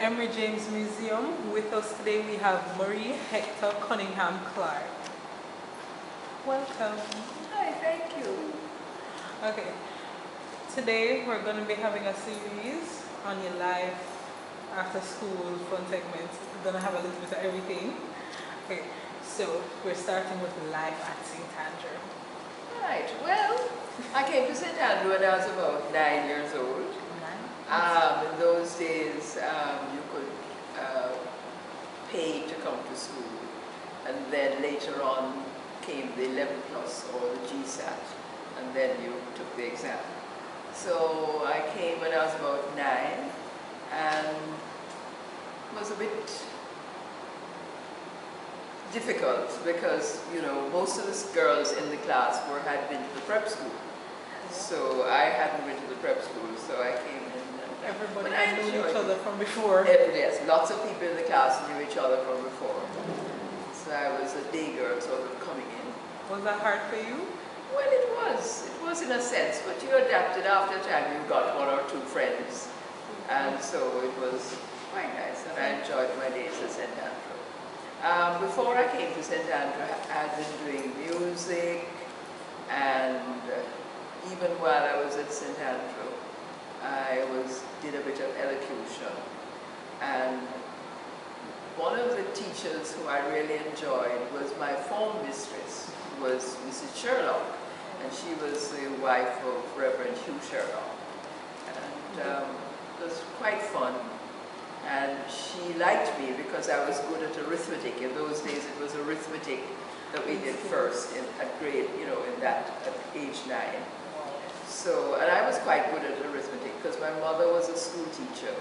Emory James Museum. With us today we have Marie Hector Cunningham Clarke. Welcome. Hi, thank you. Okay, today we're going to be having a series on your life after school fun segments. We're going to have a little bit of everything. Okay, so we're starting with life at St. Andrew. Right, well, I came to St. Andrew when I was about 9 years old. In those days, you could pay to come to school, and then later on came the 11 plus or the GSAT, and then you took the exam. So I came when I was about 9, and it was a bit difficult because, you know, most of the girls in the class had been to the prep school. So I hadn't been to the prep school, so I came in. Everybody knew each other from before. Yes, lots of people in the class knew each other from before. So I was a day girl sort of coming in. Was that hard for you? Well, it was. It was in a sense, but you adapted after time. You got 1 or 2 friends. And so it was quite nice, and I enjoyed my days at St. Andrew. Before I came to St. Andrew, I had been doing music, and even while I was at St. Andrew, I did a bit of elocution, and one of the teachers who I really enjoyed was my form mistress, who was Mrs. Sherlock, and she was the wife of Reverend Hugh Sherlock, and it was quite fun. And she liked me because I was good at arithmetic. In those days, it was arithmetic that we did first at grade, you know, at age 9. So, and I was quite good at arithmetic because my mother was a school teacher,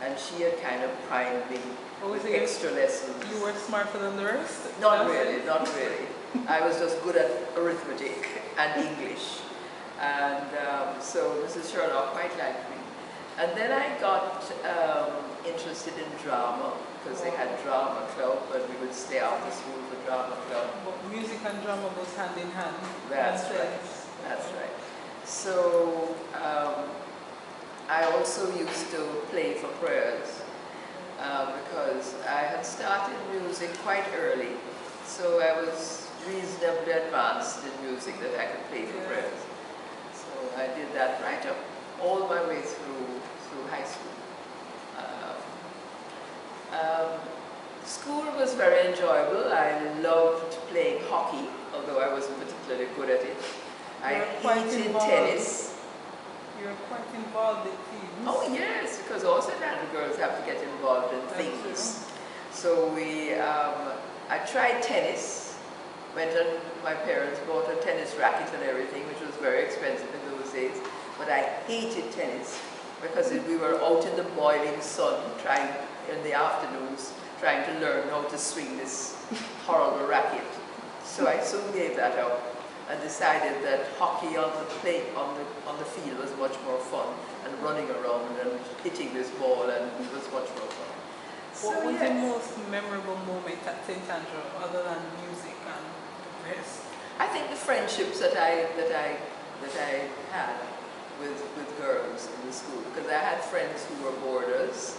and she had kind of primed me with extra lessons. You were smarter than the rest? Not really, not really. I was just good at arithmetic and English. And so Mrs. Sherlock quite liked me. And then I got interested in drama, because they had drama club, and we would stay after school for drama club. But music and drama goes hand in hand. That's right. That's right. So I also used to play for prayers because I had started music quite early, so I was reasonably advanced in music that I could play for prayers. So I did that right up all my way through high school. School was very enjoyable. I loved playing hockey, although I wasn't particularly good at it. I hated tennis. You're quite involved in teams. Oh yes, because all St. Andrew girls have to get involved in things. So I tried tennis. My parents bought a tennis racket and everything, which was very expensive in those days. But I hated tennis because we were out in the boiling sun in the afternoons trying to learn how to swing this horrible racket. So I soon gave that up and decided that hockey on the field was much more fun, and running around and hitting this ball, and it was much more fun. What was the most memorable moment at St. Andrew other than music and the rest? I think the friendships that I had with girls in the school, because I had friends who were boarders.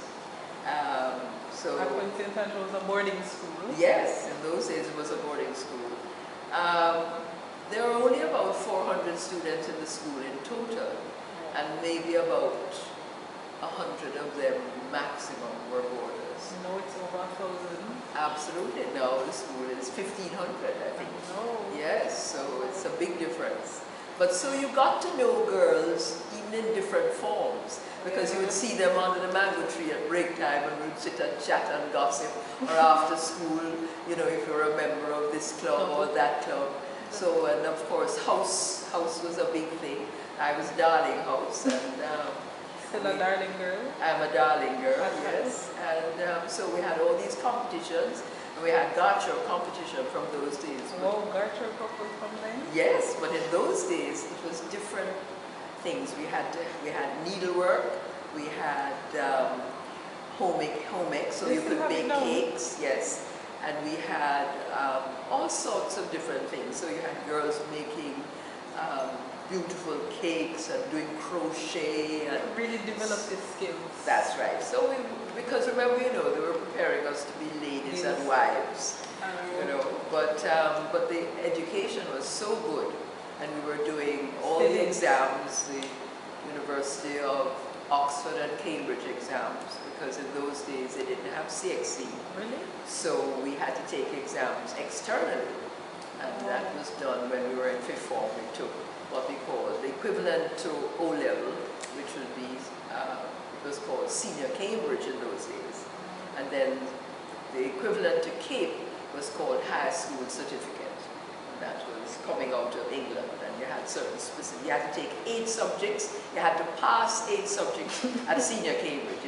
Back when St. Andrew was a boarding school? Yes, in those days it was a boarding school. There were only about 400 students in the school in total, and maybe about 100 of them maximum were boarders. No, it's over 1,000. Absolutely, no, the school is 1,500, I think. No. Yes, so it's a big difference. But so you got to know girls even in different forms, because you would see them under the mango tree at break time, and we would sit and chat and gossip, or after school, you know, if you're a member of this club or that club. So, and of course, house was a big thing. I was darling house, and still a darling girl? I'm a darling girl, yes. And so we had all these competitions. We had garter competition from those days. Oh, garter couple from then? Yes, but in those days it was different things. We had needlework, we had home ec, so you could bake cakes, yes. And we had all sorts of different things. So you had girls making beautiful cakes and doing crochet and really develop the skills. That's right. So because remember, they were preparing us to be ladies and wives, but the education was so good, and we were doing all the exams, the University of Oxford and Cambridge exams, because in those days they didn't have CXC. Really? So we had to take exams externally, and that was done when we were in fifth form. We took what we call the equivalent to O-level, which would be, it was called Senior Cambridge in those days. And then the equivalent to Cape was called High School Certificate. That was coming out of England, and you had certain specific, you had to take 8 subjects, you had to pass 8 subjects at Senior Cambridge.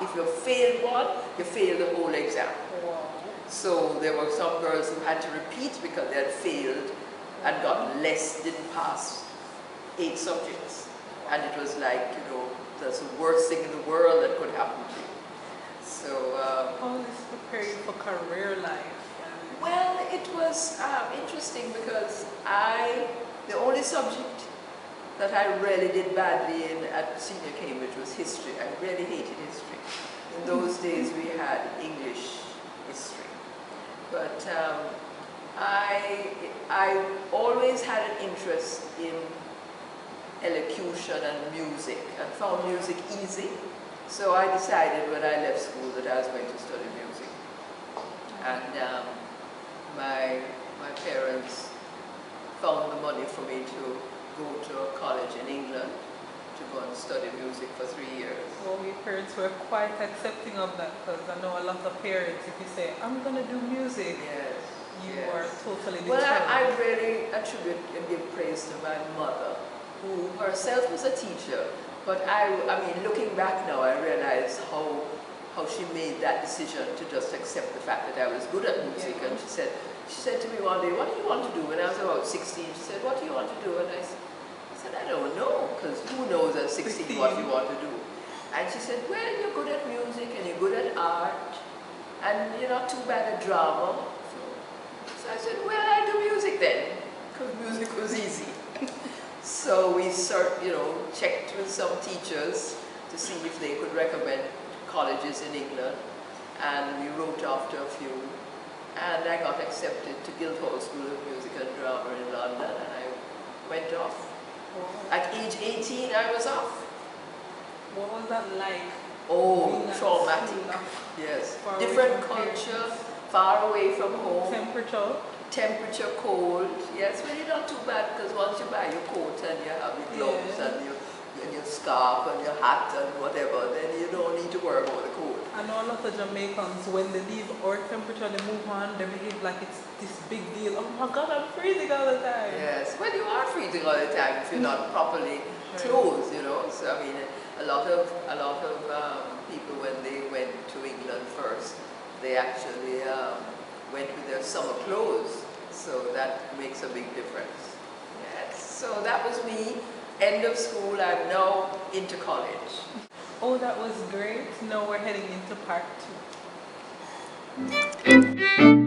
If you failed one, you failed the whole exam. So there were some girls who had to repeat because they had failed and got less, didn't pass 8 subjects. And it was like, that's the worst thing in the world that could happen to you. So how this prepare you for career life? Well, it was interesting because the only subject that I really did badly in at Senior Cambridge was history. I really hated history. In those days we had English history. But I always had an interest in elocution and music, and found music easy. So I decided when I left school that I was going to study music. And my parents found the money for me to go to a college in England to go and study music for 3 years. Well, your parents were quite accepting of that, because I know a lot of parents, if you say, I'm going to do music, you are totally determined. Well, I really attribute and give praise to my mother, who herself was a teacher. But I mean, looking back now, I realize how she made that decision to just accept the fact that I was good at music. And she said to me one day, what do you want to do? When I was about 16, she said, what do you want to do? And I said, I don't know, because who knows at 16 what you want to do? And she said, well, you're good at music and you're good at art, and you're not too bad at drama. So I said, well, I do music then, because music was easy. So we checked with some teachers to see if they could recommend colleges in England, and we wrote after a few, and I got accepted to Guildhall School of Music and Drama in London, and I went off. At age 18, I was off. What was that like? Oh, traumatic. Yes. Different culture, far away from home. Temperature, cold. Yes, well, you're not too bad, because once you buy your coat and you have your gloves and your scarf and your hat and whatever, then you don't need to worry about the cold. I know a lot of Jamaicans, when they leave our temperature, they move on, they behave like it's this big deal. Oh my God, I'm freezing all the time. Yes, well, you are freezing all the time if you're not properly clothed, So I mean, a lot of people, when they went to England first, they actually went with their summer clothes, so that makes a big difference. Yes, so that was me. End of school. I'm now into college. Oh, that was great. Now we're heading into part 2.